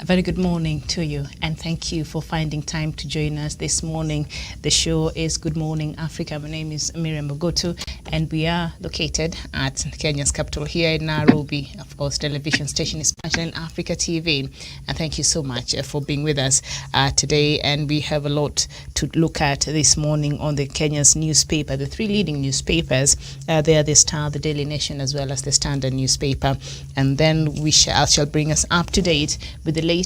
very good morning to you, and thank you for finding time to join us this morning. The show is Good Morning Africa. My name is Miriam Mogotu, and we are located at Kenya's capital here in Nairobi. Of course, television station is Punchline Africa TV, and thank you so much for being with us today. And we have a lot to look at this morning on the Kenya's newspaper. The three leading newspapers, they are the Star, the Daily Nation, as well as the Standard newspaper. And then we shall bring us up to date with the latest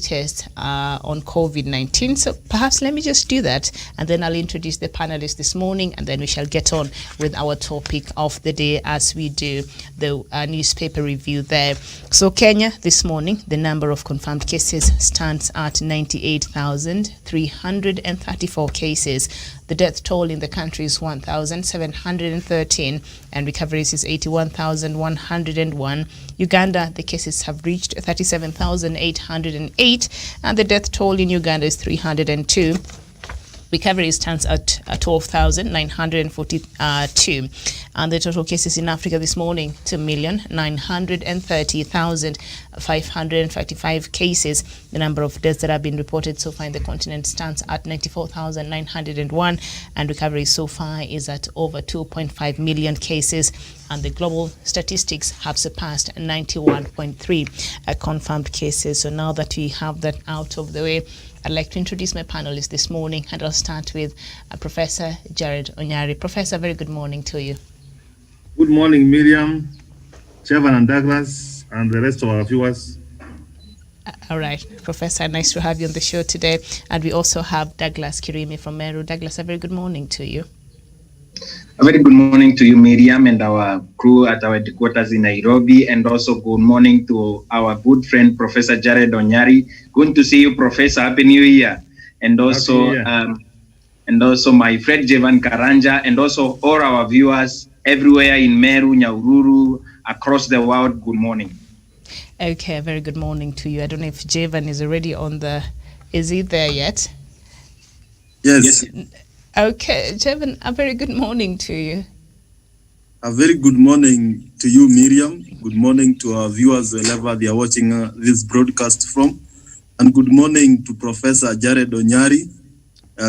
on COVID-19. So perhaps let me just do that, and then I'll introduce the panelists this morning, and then we shall get on with our topic of the day as we do the newspaper review there. So Kenya this morning, the number of confirmed cases stands at 98,334 cases. The death toll in the country is 1,713, and recoveries is 81,101. Uganda, the cases have reached 37,808, and the death toll in Uganda is 302. Recovery stands at 12,942. And the total cases in Africa this morning, 2,930,555 cases. The number of deaths that have been reported so far in the continent stands at 94,901, and recovery so far is at over 2.5 million cases. And the global statistics have surpassed 91.3 confirmed cases. So now that we have that out of the way, I'd like to introduce my panelists this morning, and I'll start with Professor Jared Onyari. Professor, very good morning to you. Good morning, Miriam, Chevan and Douglas, and the rest of our viewers. All right, Professor, nice to have you on the show today. And we also have Douglas Kirimi from Meru. Douglas, a very good morning to you. A very good morning to you, Miriam, and our crew at our headquarters in Nairobi, and also good morning to our good friend, Professor Jared Onyari. Good to see you, Professor. Happy New Year. And also, my friend Jevan Karanja, and also all our viewers everywhere in Meru, Nyahururu, across the world. Good morning. Okay, a very good morning to you. I don't know if Jevan is already on the... Is he there yet? Yes. Okay, Jevan, a very good morning to you. A very good morning to you, Miriam. Good morning to our viewers wherever they are watching this broadcast from. And good morning to Professor Jared Onyari.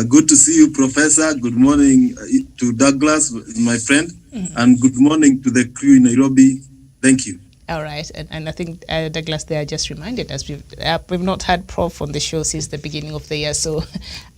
Good to see you, Professor. Good morning to Douglas, my friend. Mm-hmm. And good morning to the crew in Nairobi. Thank you. All right, and I think Douglas there just reminded us we've not had Prof on the show since the beginning of the year, so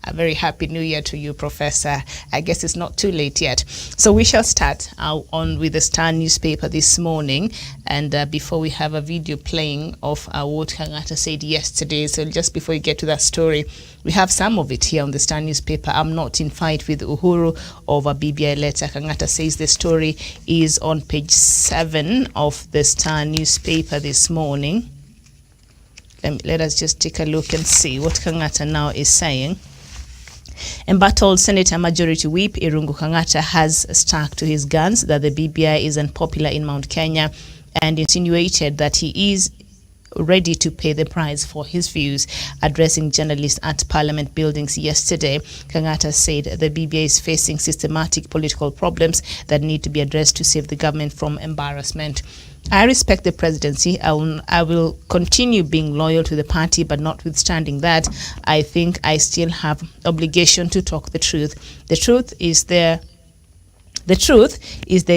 a very happy New Year to you, Professor. I guess it's not too late yet. So we shall start on with the Star newspaper this morning, and before we have a video playing of what Kangata said yesterday, so just before you get to that story, we have some of it here on the Star newspaper. I'm not in fight with Uhuru over BBI letter. Kangata says the story is on page 7 of the Star newspaper this morning. Let us just take a look and see what Kangata now is saying. Embattled Senator Majority Whip Irungu Kangata has stuck to his guns that the BBI is unpopular in Mount Kenya, and insinuated that he is ready to pay the price for his views. Addressing journalists at Parliament buildings yesterday, Kangata said the BBI is facing systematic political problems that need to be addressed to save the government from embarrassment. I respect the presidency. I will continue being loyal to the party, but notwithstanding that, I think I still have obligation to talk the truth. The truth is there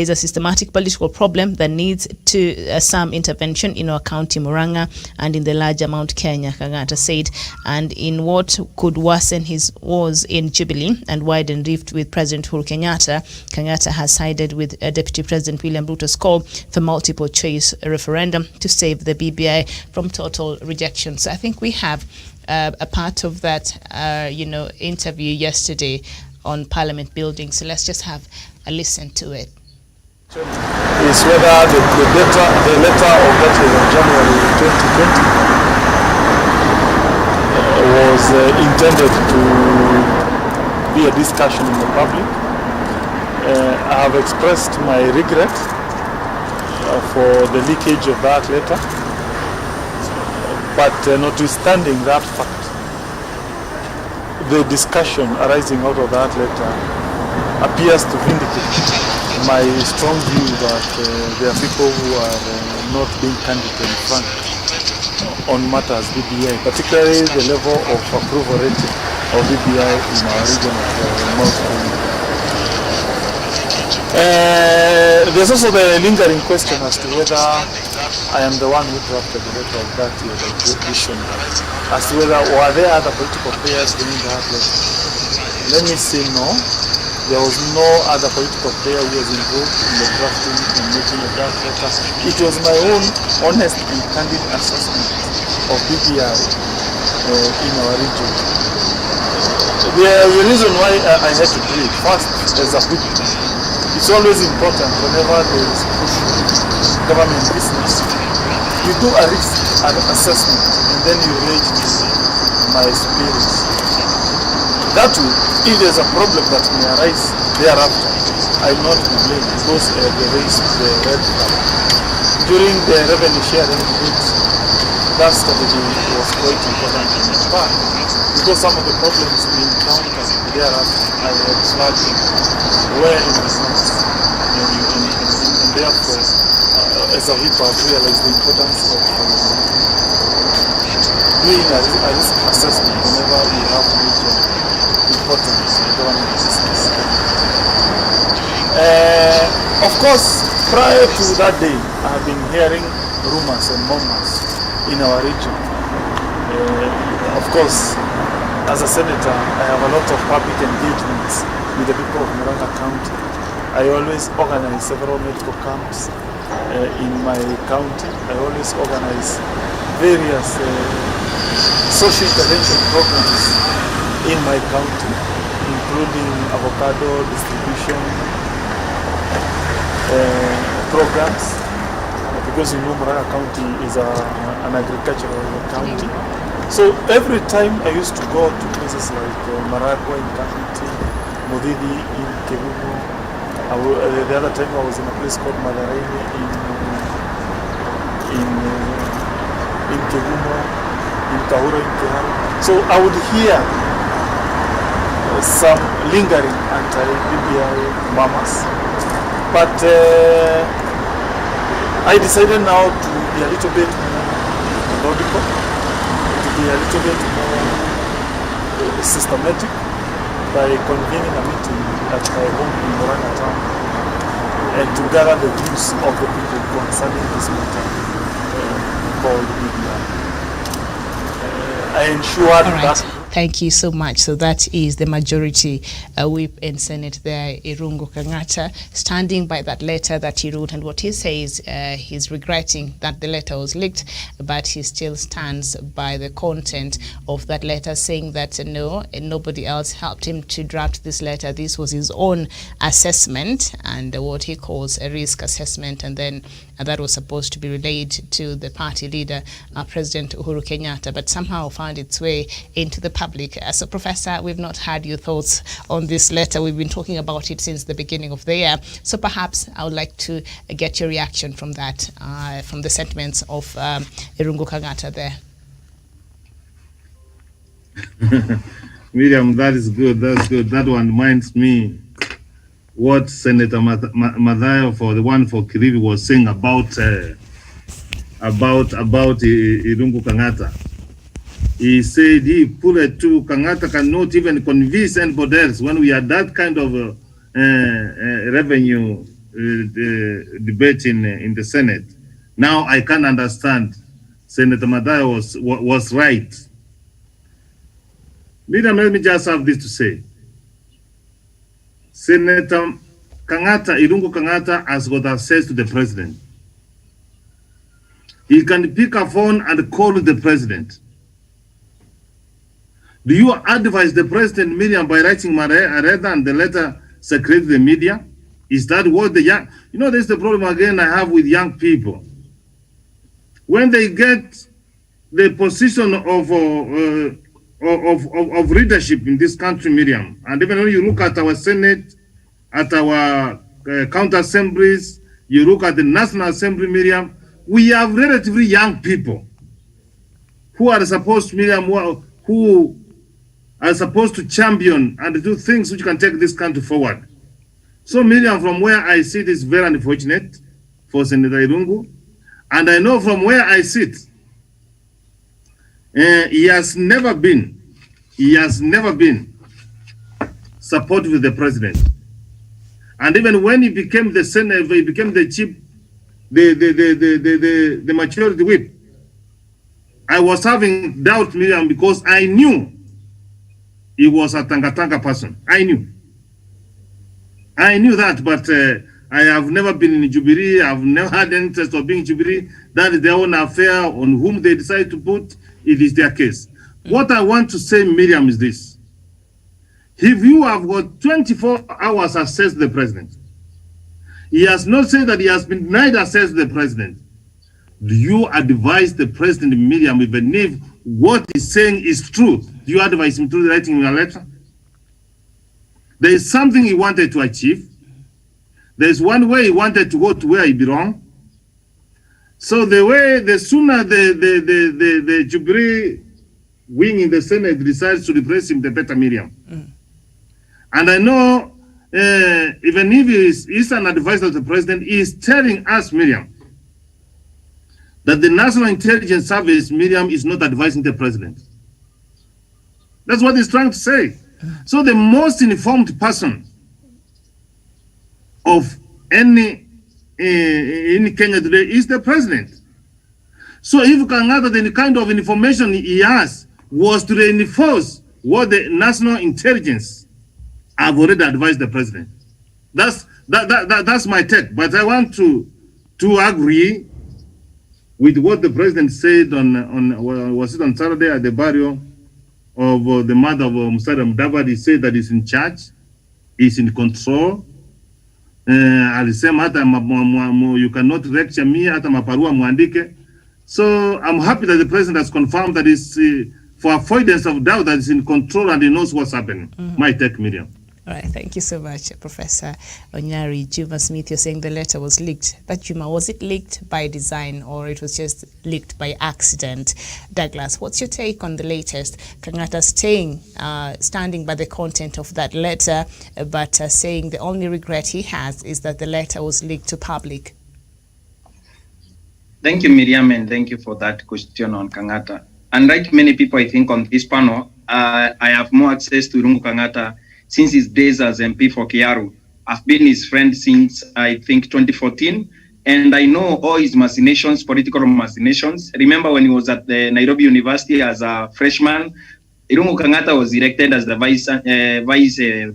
is a systematic political problem that needs to some intervention in our county Maraga and in the larger Mount Kenya, Kangata said, and in what could worsen his wars in Jubilee and widen rift with President Uhuru Kenyatta. Kangata has sided with Deputy President William Ruto's call for multiple choice referendum to save the BBI from total rejection. So I think we have a part of that interview yesterday on Parliament building. So let's just have a listen to it. Is whether the letter of that January 2020 was intended to be a discussion in the public. I have expressed my regret for the leakage of that letter, but notwithstanding that fact, the discussion arising out of that letter appears to vindicate my strong view that there are people who are not being candid and frank on matters BBI, particularly the level of approval rating of BBI in our region of North Kenya. There's also the lingering question as to whether I am the one who drafted the letter of that edition, as to whether were there other political players doing that letter. Let me say no. There was no other political player who was involved in the drafting and making the draft letter. It was my own honest and candid assessment of BBI in our region. The reason why I had to do it first as a whip. It's always important whenever there is push government business. You do a risk assessment and then you rate my experience. That way, if there's a problem that may arise thereafter, I will not be blamed because they raised the red flag. During the revenue sharing bit, that strategy was quite important in the part because some of the problems we encountered thereafter, I had flagged them were in the past. And therefore, as a whip, I've realized the importance of doing a risk assessment whenever we have major importance in government business. Of course, prior to that day, I have been hearing rumors and murmurs in our region. Of course, as a senator, I have a lot of public engagements with the people of Maraga County. I always organize several medical camps in my county. I always organize various social intervention programs in my county, including avocado distribution programs, because you know Maraga County is an agricultural county. So every time I used to go to places like Maraga in Kangata, Modidi in Kebumo. The other time I was in a place called Maraga in Kebumo, in Kahura, in Kehara. So I would hear some lingering anti-BBI murmurs, but I decided now to be a little bit more methodical, to be a little bit more systematic by convening a meeting at my home in Maraga town and to gather the views of the people concerning this matter called BBI. I ensured that. Thank you so much. So that is the majority whip in Senate there, Irungu Kangata, standing by that letter that he wrote. And what he says, he's regretting that the letter was leaked, but he still stands by the content of that letter, saying that no, nobody else helped him to draft this letter. This was his own assessment and what he calls a risk assessment. And then that was supposed to be relayed to the party leader, President Uhuru Kenyatta, but somehow found its way into the public. So, Professor, we've not had your thoughts on this letter. We've been talking about it since the beginning of the year. So perhaps I would like to get your reaction from that, from the sentiments of Irungu Kangata there. Miriam, that is good. That's good. That one reminds me what Senator Mathayo, for the one for Kiribi, was saying about Irungu Kangata. He said he put it to Kangata cannot even convince anybody else when we had that kind of revenue debate in the Senate. Now I can understand Senator Mathayo was right. Miriam, let me just have this to say. Senator Kangata, Irungu Kangata, has got access to the president. He can pick a phone and call the president. Do you advise the president, Miriam, by writing Maraga and the letter circulate the media? Is that what the young... You know, there's the problem again I have with young people. When they get the position of leadership in this country, Miriam, and even when you look at our Senate, at our county assemblies, you look at the National Assembly, Miriam, we have relatively young people who are supposed, Miriam, who are supposed to champion and do things which can take this country forward. So, Miriam, from where I sit, is very unfortunate for Senator Irungu. And I know from where I sit, He has never been supportive with the president. And even when he became the senator, he became the chief, the majority whip, I was having doubt, Miriam, because I knew he was a Tanga person. I knew that, but I have never been in Jubilee. I've never had any interest of being in Jubilee. That is their own affair. On whom they decide to put, it is their case. What I want to say, Miriam, is this. If you have got 24 hours access to the president, he has not said that he has been denied access to the president. Do you advise the president, Miriam, even if what he's saying is true, do you advise him to writing a letter? There is something he wanted to achieve. There's one way he wanted to go to where he belongs. So the sooner the Jubilee wing in the Senate decides to replace him, the better, Miriam. And I know, even if he's an advisor of the president, he is telling us, Miriam, that the National Intelligence Service, Miriam, is not advising the president. That's what he's trying to say. So the most informed person of any in Kenya today is the president. So if Kangata, the kind of information he has was to reinforce what the National Intelligence have already advised the president. That's my take. But I want to agree with what the president said was it on Saturday at the burial of the mother of Musalia Mudavadi. He said that he's in charge, he's in control. Alisema hata you cannot lecture me, hata maparua muandike. So I'm happy that the president has confirmed that he's, for avoidance of doubt, that he's in control and he knows what's happening. My take, Miriam. All right, thank you so much, Professor Onyari. Juma Smith, you're saying the letter was leaked. But Juma, was it leaked by design or it was just leaked by accident? Douglas, what's your take on the latest? Kangata standing by the content of that letter, but saying the only regret he has is that the letter was leaked to public. Thank you, Miriam, and thank you for that question on Kangata. Unlike many people, I think, on this panel, I have more access to Irungu Kangata since his days as MP for Kiaru. I've been his friend since, I think, 2014, and I know all his machinations, political machinations. Remember when he was at the Nairobi University as a freshman, Irungu Kangata was elected as the vice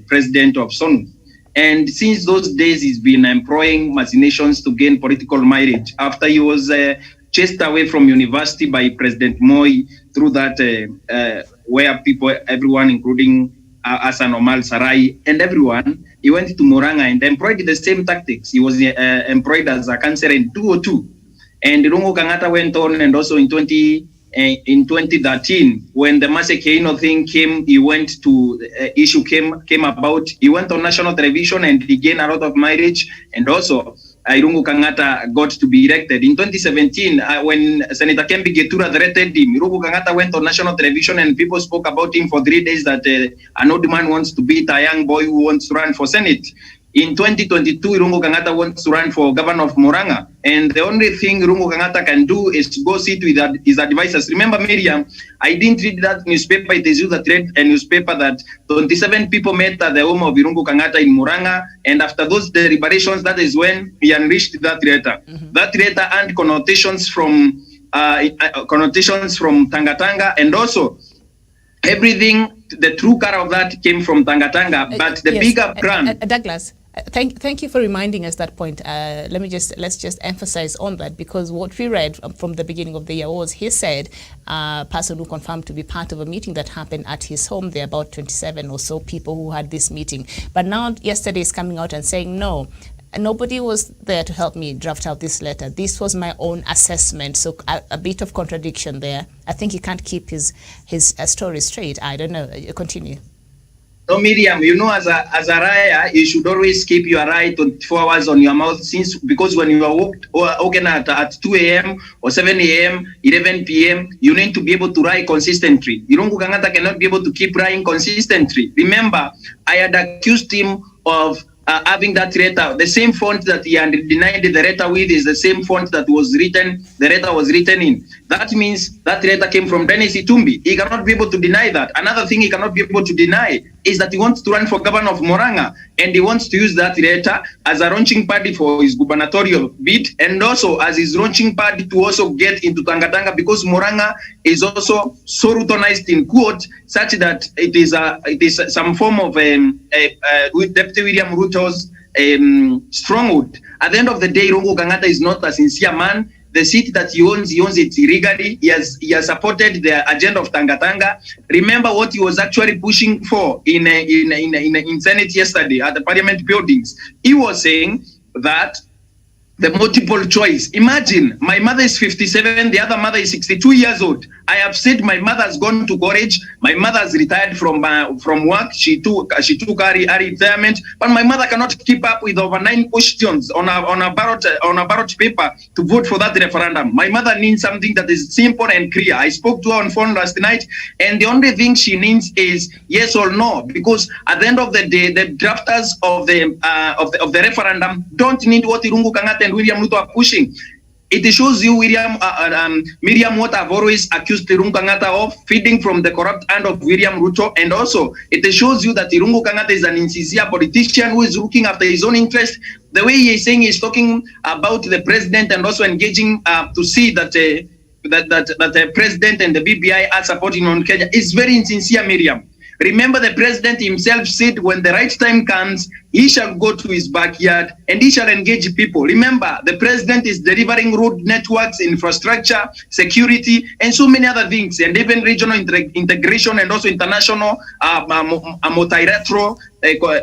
president of SONU. And since those days, he's been employing machinations to gain political mileage. After he was chased away from university by President Moi through that, where people, everyone, including Hassan Omar Sarai and everyone, he went to Maraga and employed the same tactics. He was employed as a councillor in 2002. And Irungu Kangata went on, and also in 2013, when the Masekeino thing came, he went to issue came about. He went on national television and he gained a lot of mileage. And also, Irungu Kangata got to be elected. In 2017, when Senator Kembi Getura threatened him, Irungu Kangata went on national television and people spoke about him for 3 days that an old man wants to beat a young boy who wants to run for Senate. In 2022, Irungu Kangata wants to run for governor of Maraga. And the only thing Irungu Kangata can do is to go sit with his advisors. Remember, Miriam, I didn't read that newspaper. It is you that read a newspaper that 27 people met at the home of Irungu Kangata in Maraga. And after those deliberations, that is when he unleashed that letter. That letter earned connotations from Tanga, and also everything, the true color of that came from Tanga. But the bigger plan. Douglas, thank you for reminding us that point. Let's just emphasize on that, because what we read from the beginning of the year was he said person who confirmed to be part of a meeting that happened at his home. There are about 27 or so people who had this meeting. But now yesterday is coming out and saying no. Nobody was there to help me draft out this letter. This was my own assessment. So a bit of contradiction there. I think he can't keep his story straight. I don't know. Continue. No, Miriam, you know, as a raya, you should always keep your eye 24 hours on your mouth, because when you are woken at 2 a.m. or 7 a.m., 11 p.m., you need to be able to ride consistently. Irungu Kangata cannot be able to keep riding consistently. Remember, I had accused him of having that letter, the same font that he had denied the letter with is the same font that was written, the letter was written in. That means that letter came from Dennis Itumbi. He cannot be able to deny that. Another thing he cannot be able to deny is that he wants to run for governor of Maraga, and he wants to use that letter as a launching pad for his gubernatorial bid, and also as his launching pad to also get into Kangata, because Maraga is also so routinized in court, such that it is some form of with Deputy William Ruto's stronghold. At the end of the day, Irungu Kangata is not a sincere man. The seat that he owns it illegally. He has supported the agenda of Tangatanga. Remember what he was actually pushing for in Senate yesterday at the Parliament buildings. He was saying that the multiple choice. Imagine, my mother is 57, the other mother is 62 years old. I have said my mother has gone to college. My mother has retired from work. She took her retirement, but my mother cannot keep up with over 9 questions on a ballot paper to vote for that referendum. My mother needs something that is simple and clear. I spoke to her on phone last night, and the only thing she needs is yes or no, because at the end of the day, the drafters of the referendum don't need what Irungu Kangata and William Ruto are pushing. It shows you, Miriam, what I've always accused Irungu Kangata of, feeding from the corrupt hand of William Ruto, and also it shows you that Irungu Kangata is an insincere politician who is looking after his own interest. The way he is saying he's talking about the president and also engaging to see that the president and the BBI are supporting on Kenya is very insincere, Miriam. Remember, the president himself said when the right time comes, he shall go to his backyard and he shall engage people. Remember, the president is delivering road networks, infrastructure, security, and so many other things, and even regional integration and also international multilateral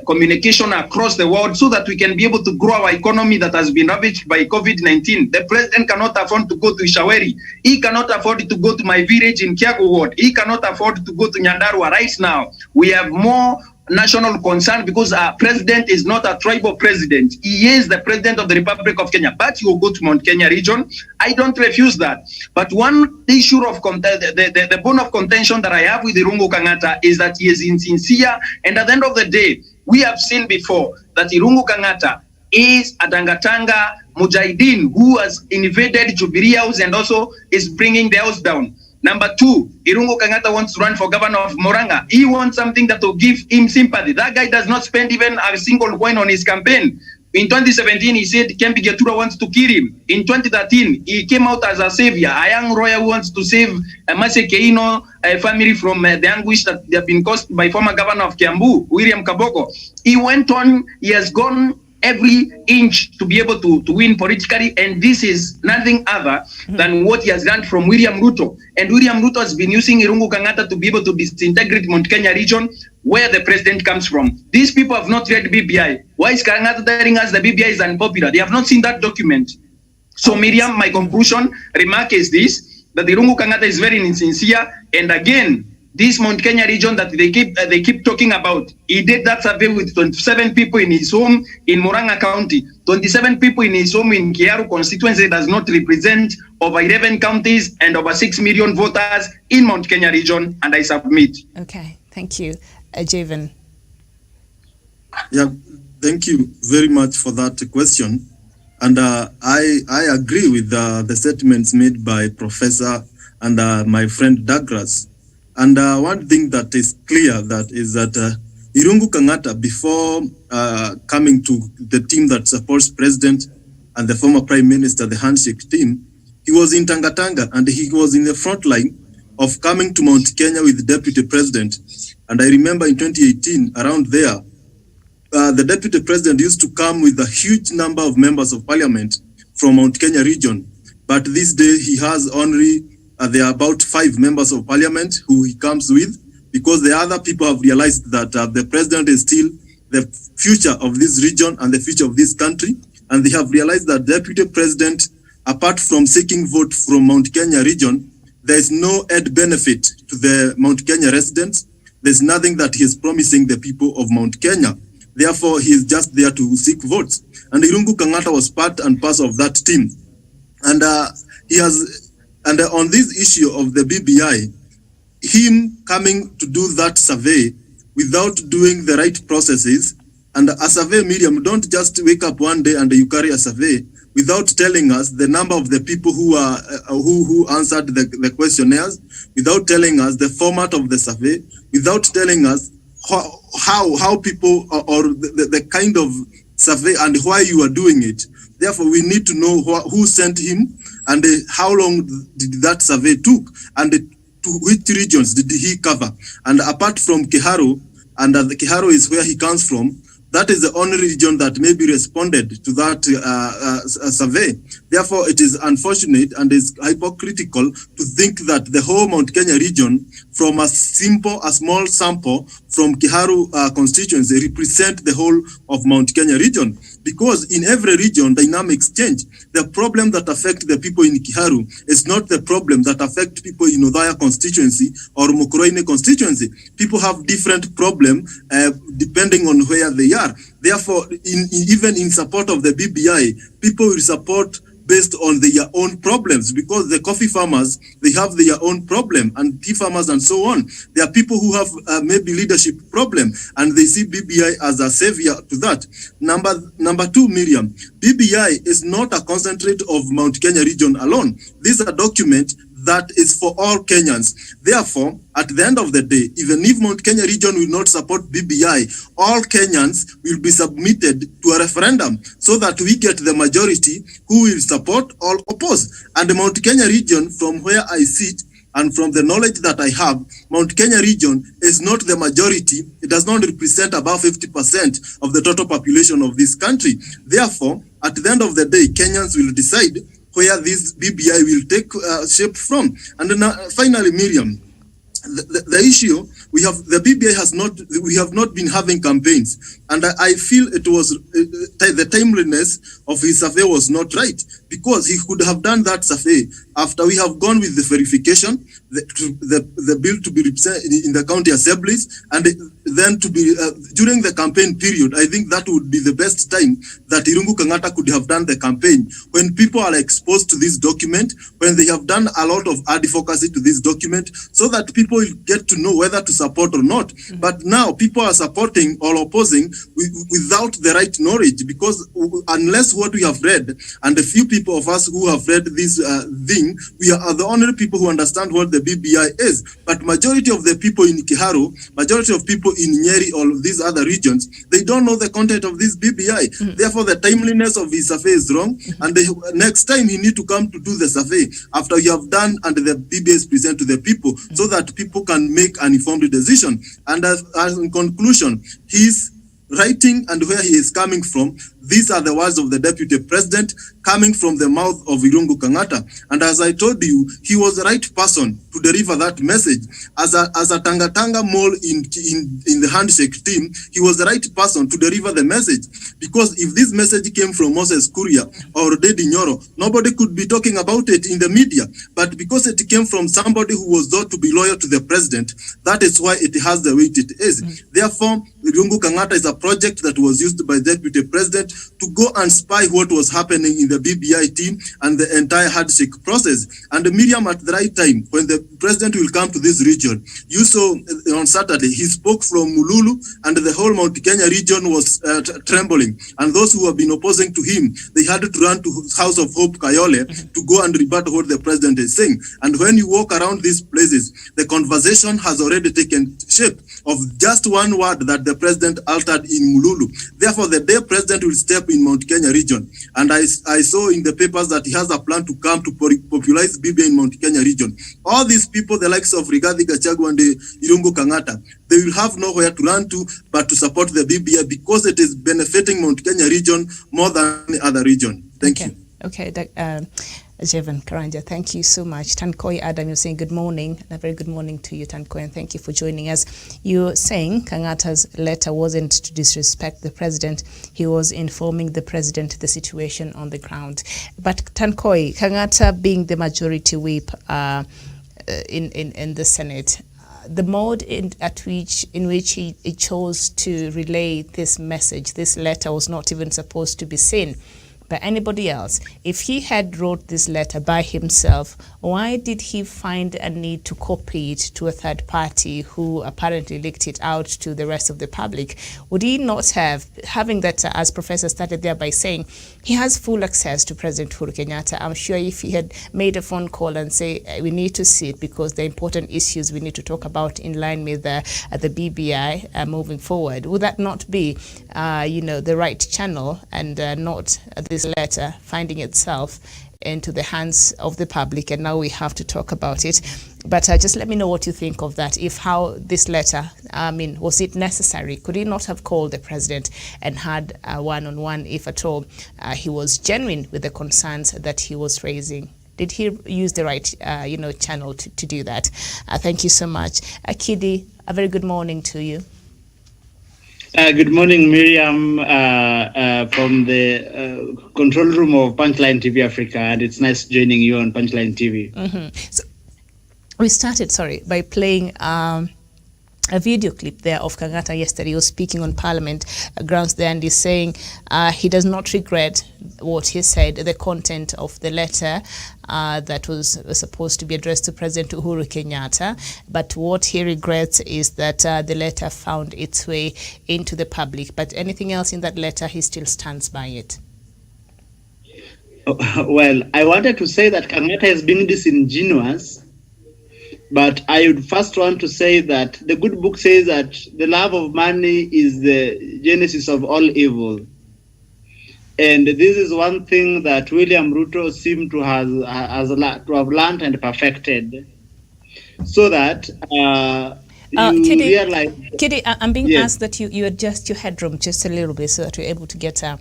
communication across the world, so that we can be able to grow our economy that has been ravaged by COVID-19. The president cannot afford to go to Ishaweri. He cannot afford to go to my village in Kiago Ward. He cannot afford to go to Nyandarua. Right now, we have more national concern because our president is not a tribal president. He is the president of the Republic of Kenya, but he will go to Mount Kenya region. I don't refuse that. But one issue of the bone of contention that I have with Irungu Kangata is that he is insincere, and at the end of the day, we have seen before that Irungu Kangata is a Tangatanga Mujahideen who has invaded Jubilee House and also is bringing the house down. Number 2, Irungu Kangata wants to run for governor of Maraga. He wants something that will give him sympathy. That guy does not spend even a single coin on his campaign. In 2017, he said Kempi Getura wants to kill him. In 2013, he came out as a savior, a young lawyer who wants to save Mase Keino family from the anguish that they have been caused by former governor of Kiambu, William Kaboko. He went on, he has gone every inch to be able to win politically, and this is nothing other than what he has learned from William Ruto. And William Ruto has been using Irungu Kangata to be able to disintegrate Mount Kenya region, where the president comes from. These people have not read BBI. Why is Kangata telling us the BBI is unpopular? They have not seen that document. So Miriam, my conclusion remark is this, that Irungu Kangata is very insincere, and again, this Mount Kenya region that they keep talking about, he did that survey with 27 people in his home in Murang'a County. 27 people in his home in Kiaru constituency does not represent over 11 counties and over 6 million voters in Mount Kenya region, and I submit. Okay, thank you. Javen. Yeah, thank you very much for that question. And I agree with the statements made by Professor and my friend Douglas. And one thing that is clear is that Irungu Kangata, before coming to the team that supports President and the former Prime Minister, the handshake team, he was in Tangatanga and he was in the front line of coming to Mount Kenya with the Deputy President. And I remember in 2018, around there, the Deputy President used to come with a huge number of members of Parliament from Mount Kenya region. But this day he has only there are about 5 members of Parliament who he comes with, because the other people have realized that the president is still the future of this region and the future of this country. And they have realized that Deputy President, apart from seeking vote from Mount Kenya region, there is no add benefit to the Mount Kenya residents. There's nothing that he is promising the people of Mount Kenya. Therefore, he is just there to seek votes. And Irungu Kangata was part and parcel of that team. And he has... And on this issue of the BBI, him coming to do that survey without doing the right processes And a survey, Miriam, don't just wake up one day and you carry a survey without telling us the number of the people who are who answered the questionnaires, without telling us the format of the survey, without telling us how people or the kind of survey and why you are doing it. Therefore, we need to know who sent him and how long did that survey took and to which regions did he cover. And apart from Kiharu, and Kiharu is where he comes from, that is the only region that maybe responded to that survey. Therefore, it is unfortunate and is hypocritical to think that the whole Mount Kenya region, from a small sample from Kiharu constituency, represent the whole of Mount Kenya region. Because in every region, dynamics change. The problem that affect the people in Kiharu is not the problem that affect people in Othaya constituency or Mukurweini constituency. People have different problems depending on where they are. Therefore, even in support of the BBI, people will support based on their own problems, because the coffee farmers, they have their own problem, and tea farmers and so on. There are people who have maybe leadership problem, and they see BBI as a savior to that. Number two, Miriam, BBI is not a concentrate of Mount Kenya region alone. This is a document that is for all Kenyans. Therefore, at the end of the day, even if Mount Kenya region will not support BBI, all Kenyans will be submitted to a referendum so that we get the majority who will support or oppose. And the Mount Kenya region, from where I sit and from the knowledge that I have, Mount Kenya region is not the majority. It does not represent above 50% of the total population of this country. Therefore, at the end of the day, Kenyans will decide where this BBI will take shape from. And then finally, Miriam, the issue, we have not been having campaigns, and I feel it was the timeliness of his survey was not right, because he could have done that survey after we have gone with the verification, the bill to be represented in the county assemblies, and then to be during the campaign period. I think that would be the best time that Irungu Kangata could have done the campaign, when people are exposed to this document, when they have done a lot of advocacy to this document, so that people will get to know whether to support or not. Mm-hmm. But now people are supporting or opposing without the right knowledge, because unless what we have read, and a few people of us who have read this thing, we are the only people who understand what the BBI is. But majority of the people in Kiharu, majority of people in Nyeri or these other regions, they don't know the content of this BBI. Mm-hmm. Therefore, the timeliness of his survey is wrong. Mm-hmm. And next time he need to come to do the survey after you have done and the BBI is present to the people, mm-hmm. so that people can make an informed decision. And as in conclusion, his writing and where he is coming from, these are the words of the Deputy President coming from the mouth of Irungu Kangata. And as I told you, he was the right person to deliver that message. As a Tanga mole in the handshake team, he was the right person to deliver the message. Because if this message came from Moses Kuria or Dedi Nyoro, nobody could be talking about it in the media. But because it came from somebody who was thought to be loyal to the president, that is why it has the weight it is. Therefore, Irungu Kangata is a project that was used by the Deputy President to go and spy what was happening in the BBI team and the entire handshake process. And Miriam, at the right time, when the president will come to this region, you saw on Saturday, he spoke from Mululu, and the whole Mount Kenya region was trembling. And those who have been opposing to him, they had to run to House of Hope Kayole to go and rebut what the president is saying. And when you walk around these places, the conversation has already taken shape of just one word that the president altered in Mululu. Therefore, the day president will step in Mount Kenya region, and I saw in the papers that he has a plan to come to popularize BBI in Mount Kenya region. All these people, the likes of Rigathi Gachagua and Irungu Kangata, they will have nowhere to run to but to support the BBI, because it is benefiting Mount Kenya region more than any other region. Thank you. Okay, Jevan Karanja, thank you so much. Tankoi Adam, you're saying good morning, and a very good morning to you, Tankoi, and thank you for joining us. You're saying Kangata's letter wasn't to disrespect the president. He was informing the president the situation on the ground. But Tankoi, Kangata being the majority whip in the Senate, the mode in which he chose to relay this message, this letter, was not even supposed to be seen by anybody else. If he had wrote this letter by himself why did he find a need to copy it to a third party who apparently leaked it out to the rest of the public? Would he not have, having that, as Professor started there by saying, he has full access to President Uhuru Kenyatta. I'm sure if he had made a phone call and say, we need to see it because the important issues we need to talk about in line with the BBI moving forward, would that not be, the right channel and not this letter finding itself into the hands of the public, and now we have to talk about it. But just let me know what you think of that. If how this letter, was it necessary? Could he not have called the president and had a one-on-one, if at all he was genuine with the concerns that he was raising? Did he use the right, channel to do that? Thank you so much. Kidi, a very good morning to you. Good morning, Miriam, from the control room of Punchline TV Africa, and it's nice joining you on Punchline TV. Mm-hmm. So we started, by playing a video clip there of Kangata yesterday. He was speaking on Parliament grounds there, and he's saying he does not regret what he said, the content of the letter that was supposed to be addressed to President Uhuru Kenyatta. But what he regrets is that the letter found its way into the public. But anything else in that letter, he still stands by it. Well, I wanted to say that Kangata is being disingenuous, but I would first want to say that the good book says that the love of money is the genesis of all evil. And this is one thing that William Ruto seemed to have learned and perfected. So that Kidi, realize... Kidi, I'm being asked that you adjust your headroom just a little bit so that you're able to get a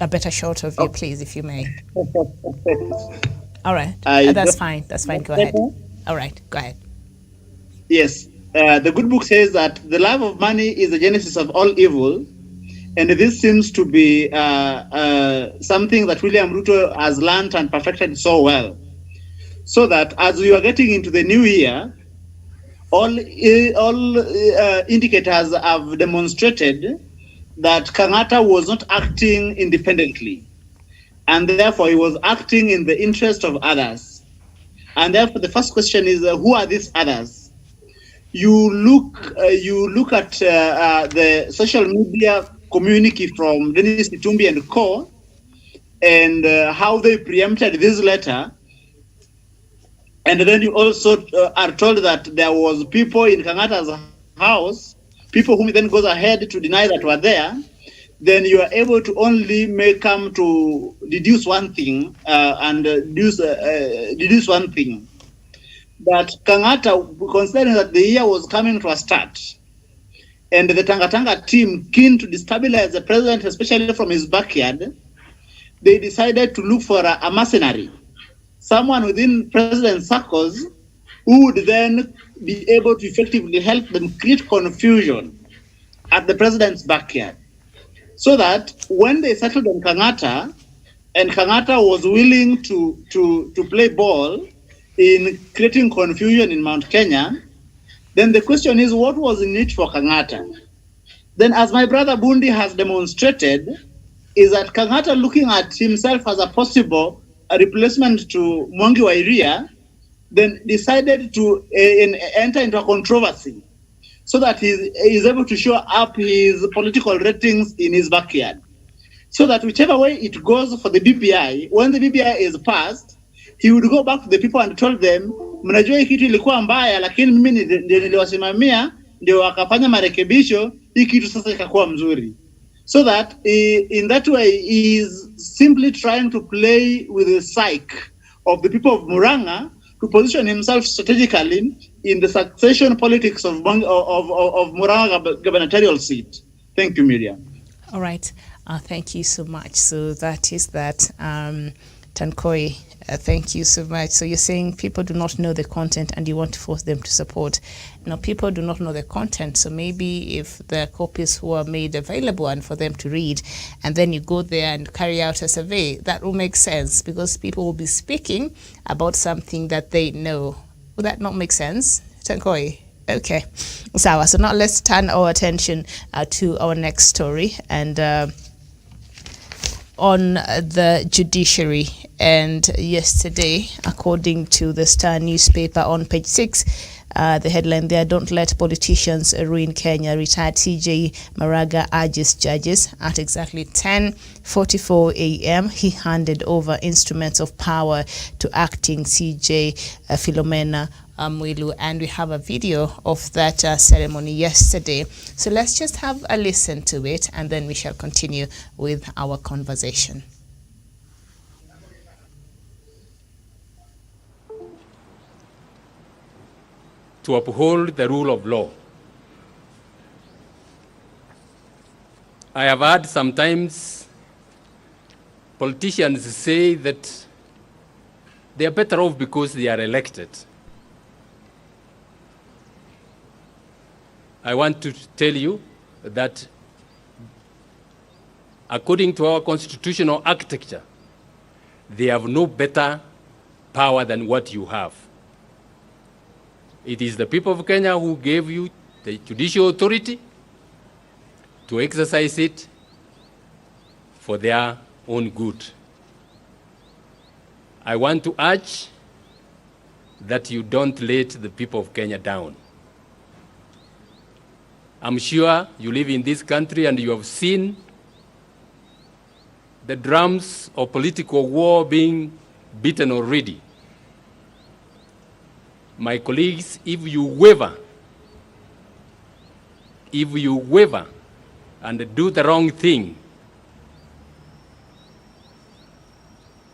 better shot of you, please, if you may. All right. That's fine. That's fine. Go ahead. All right. Go ahead. Yes. The good book says that the love of money is the genesis of all evil. And this seems to be something that William Ruto has learned and perfected so well. So that as we are getting into the new year, all indicators have demonstrated that Kangata was not acting independently. And therefore, he was acting in the interest of others. And therefore, the first question is, who are these others? You look at the social media communique from Dennis Itumbi and Co. and how they preempted this letter. And then you also are told that there was people in Kangata's house, people whom then goes ahead to deny that were there. Then you are able to only come to deduce one thing deduce one thing. That Kangata, considering that the year was coming to a start, and the Tanga team keen to destabilize the president, especially from his backyard, they decided to look for a mercenary, someone within president circles who would then be able to effectively help them create confusion at the president's backyard. So that when they settled on Kangata, and Kangata was willing to play ball in creating confusion in Mount Kenya, then the question is, what was in it for Kangata? Then, as my brother Bundi has demonstrated, is that Kangata, looking at himself as a possible replacement to Mwangi wa Iria, then decided to enter into a controversy so that he is able to show up his political ratings in his backyard. So that whichever way it goes for the BBI, when the BBI is passed, he would go back to the people and told them, mnajua hii kitu ilikuwa mbaya, lakini mimi ndio niliwasimamia, ndio wakafanya marekebisho, hii kitu sasa ikakuwa mzuri. So that in that way, he is simply trying to play with the psyche of the people of Muranga to position himself strategically in the succession politics of Muranga gubernatorial seat. Thank you, Miriam. All right. Thank you so much. So that is that. Tankoi, thank you so much. So you're saying people do not know the content and you want to force them to support. Now, people do not know the content, so maybe if the copies were made available and for them to read, and then you go there and carry out a survey, that will make sense because people will be speaking about something that they know. Would that not make sense, Tankoi? Okay. So now let's turn our attention to our next story. And on the judiciary. And yesterday, according to the Star newspaper on page 6, the headline there, "Don't let politicians ruin Kenya. Retired CJ Maraga urges judges." At exactly 10:44 a.m., he handed over instruments of power to acting CJ Philomena Mwilu, and we have a video of that ceremony yesterday. So let's just have a listen to it, and then we shall continue with our conversation. To uphold the rule of law. I have heard sometimes politicians say that they are better off because they are elected. I want to tell you that according to our constitutional architecture, they have no better power than what you have. It is the people of Kenya who gave you the judicial authority to exercise it for their own good. I want to urge that you don't let the people of Kenya down. I'm sure you live in this country and you have seen the drums of political war being beaten already. My colleagues, if you waver and do the wrong thing,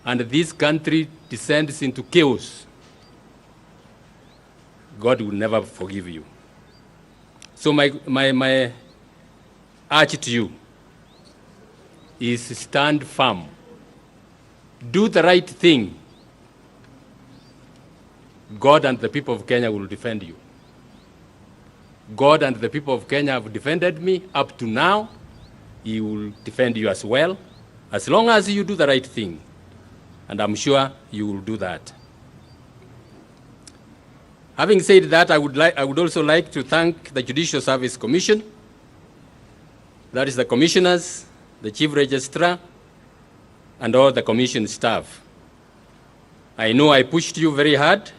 and this country descends into chaos, God will never forgive you. So my urge to you is stand firm. Do the right thing. God and the people of Kenya will defend you. God and the people of Kenya have defended me up to now. He will defend you as well, as long as you do the right thing. And I'm sure you will do that. Having said that, I would also like to thank the Judicial Service Commission, that is the commissioners, the chief registrar, and all the commission staff. I know I pushed you very hard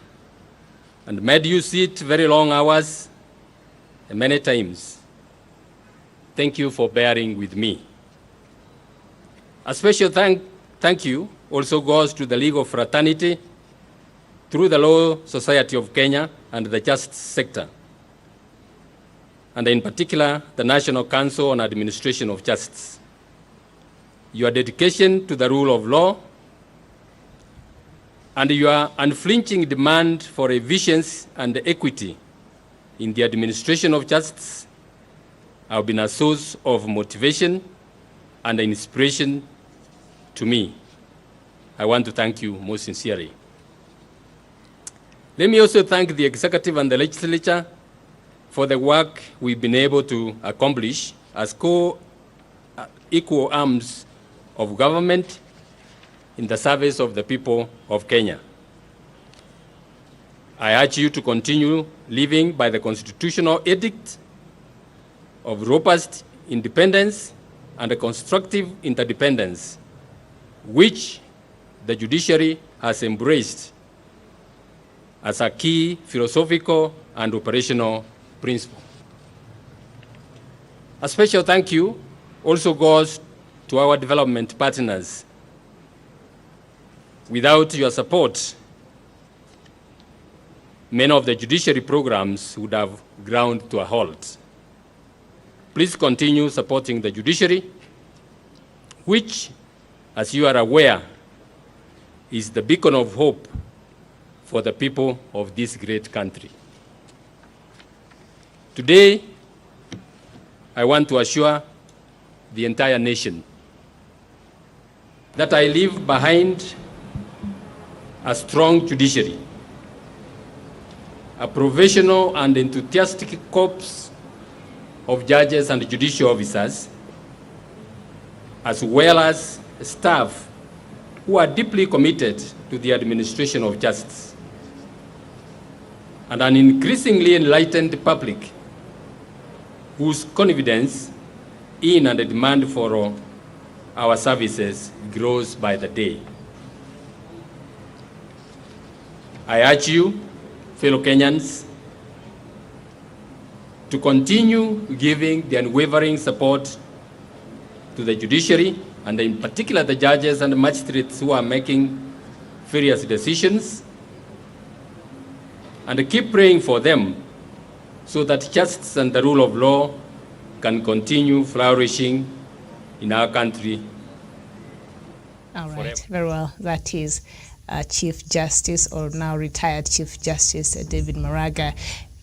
and made you sit very long hours and many times. Thank you for bearing with me. A special thank you also goes to the legal fraternity through the Law Society of Kenya and the justice sector, and in particular, the National Council on Administration of Justice. Your dedication to the rule of law and your unflinching demand for efficiency and equity in the administration of justice have been a source of motivation and inspiration to me. I want to thank you most sincerely. Let me also thank the executive and the legislature for the work we've been able to accomplish as equal arms of government in the service of the people of Kenya. I urge you to continue living by the constitutional edict of robust independence and a constructive interdependence, which the judiciary has embraced as a key philosophical and operational principle. A special thank you also goes to our development partners. Without your support, many of the judiciary programs would have ground to a halt. Please continue supporting the judiciary, which, as you are aware, is the beacon of hope for the people of this great country. Today, I want to assure the entire nation that I leave behind a strong judiciary, a professional and enthusiastic corps of judges and judicial officers, as well as staff who are deeply committed to the administration of justice, and an increasingly enlightened public whose confidence in and demand for our services grows by the day. I urge you, fellow Kenyans, to continue giving the unwavering support to the judiciary, and in particular the judges and the magistrates who are making various decisions, and keep praying for them so that justice and the rule of law can continue flourishing in our country. All right, very well. That is Chief Justice, or now retired Chief Justice David Maraga,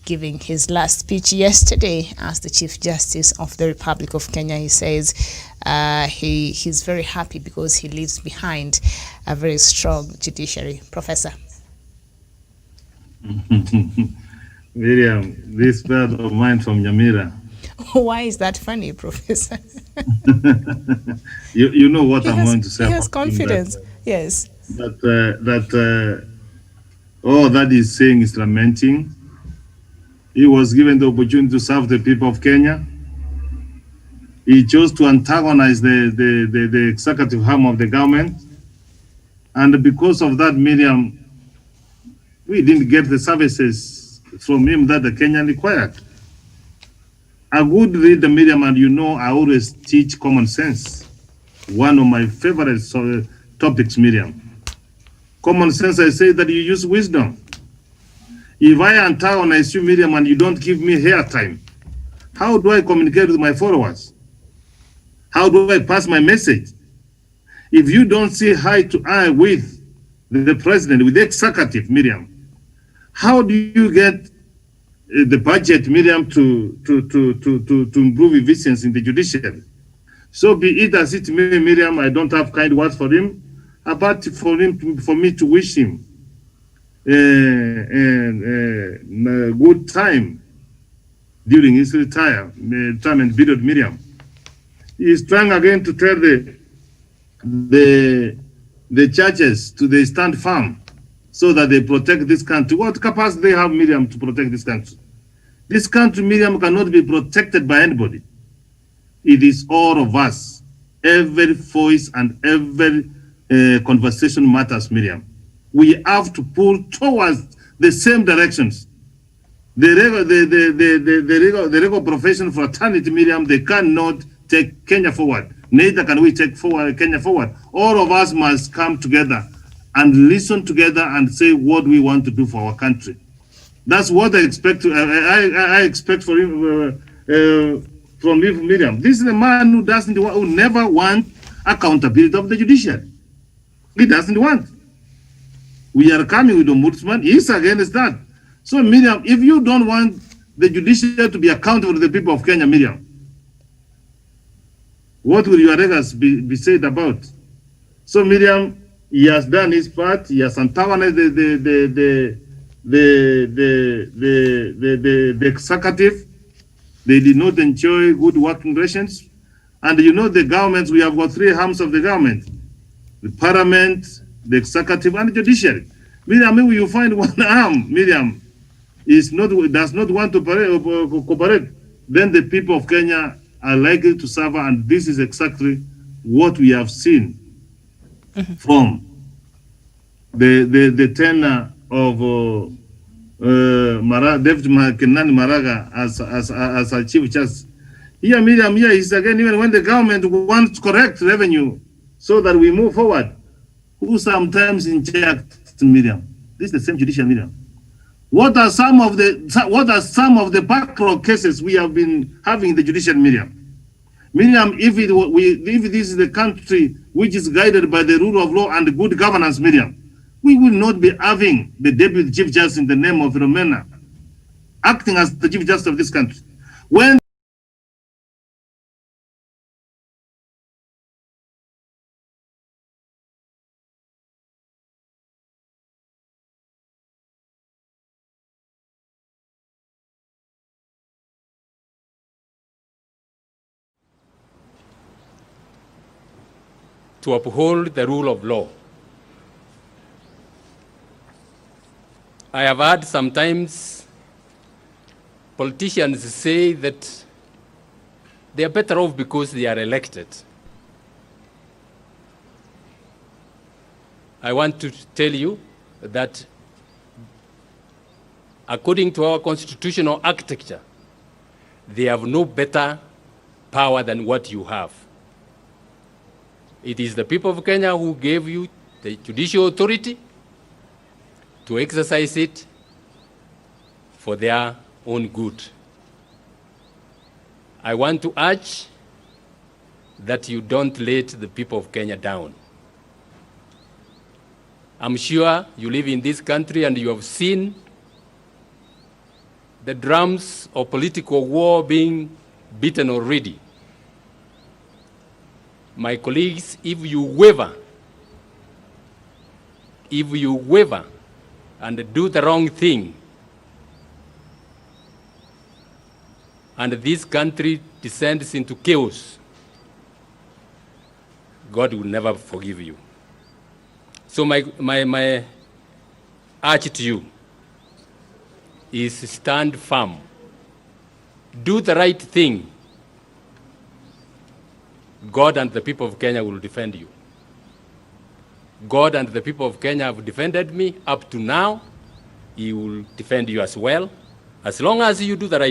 giving his last speech yesterday as the Chief Justice of the Republic of Kenya. He says he's very happy because he leaves behind a very strong judiciary. Professor. Miriam, this friend of mine from Nyamira. Why is that funny, Professor? you know what I'm going to say. He has confidence, yes. All that he's saying is lamenting. He was given the opportunity to serve the people of Kenya. He chose to antagonize the executive arm of the government. And because of that, Miriam, we didn't get the services from him that the Kenyan required. A good reader, Miriam, and you know I always teach common sense. One of my favorite topics, Miriam. Common sense, I say that you use wisdom. If I antagonize you, Miriam, and you don't give me airtime, how do I communicate with my followers? How do I pass my message? If you don't see eye to eye with the president, with the executive, Miriam, how do you get the budget, Miriam, to improve efficiency in the judiciary? So be it as it may, Miriam, I don't have kind words for him, but for me to wish him a good time during his retirement period, Miriam. He is trying again to tell the churches to stand firm so that they protect this country. What capacity they have, Miriam, to protect this country? This country, Miriam, cannot be protected by anybody. It is all of us. Every voice and every conversation matters, Miriam. We have to pull towards the same directions. The legal profession fraternity, Miriam, they cannot take Kenya forward. Neither can we take Kenya forward. All of us must come together and listen together and say what we want to do for our country. That's what I expect. I expect for him, from him, Miriam. This is a man who never want accountability of the judiciary. He doesn't want. We are coming with ombudsman. He's against that. So, Miriam, if you don't want the judiciary to be accountable to the people of Kenya, Miriam, what will your records be said about? So, Miriam, he has done his part. He has antagonized the executive. They did not enjoy good working relations. And you know the governments, we have got three arms of the government: the parliament, the executive, and the judiciary. Miriam, maybe you find one arm, Miriam, does not want to cooperate, then the people of Kenya are likely to suffer, and this is exactly what we have seen from the tenure of David Maraga as a chief justice. Here, Miriam, here is again, even when the government wants to correct revenue so that we move forward, who sometimes inject, Miriam? This is the same judicial, Miriam. What are some of the backlog cases we have been having in the judicial, Miriam? Miriam, if this is the country which is guided by the rule of law and good governance, Miriam, we will not be having the deputy chief justice in the name of Romena acting as the chief justice of this country. When to uphold the rule of law. I have heard sometimes politicians say that they are better off because they are elected. I want to tell you that according to our constitutional architecture, they have no better power than what you have. It is the people of Kenya who gave you the judicial authority to exercise it for their own good. I want to urge that you don't let the people of Kenya down. I'm sure you live in this country and you have seen the drums of political war being beaten already. My colleagues, if you waver and do the wrong thing, and this country descends into chaos, God will never forgive you. So my urge to you is stand firm. Do the right thing. God and the people of Kenya will defend you. God and the people of Kenya have defended me up to now. He will defend you as well, as long as you do the right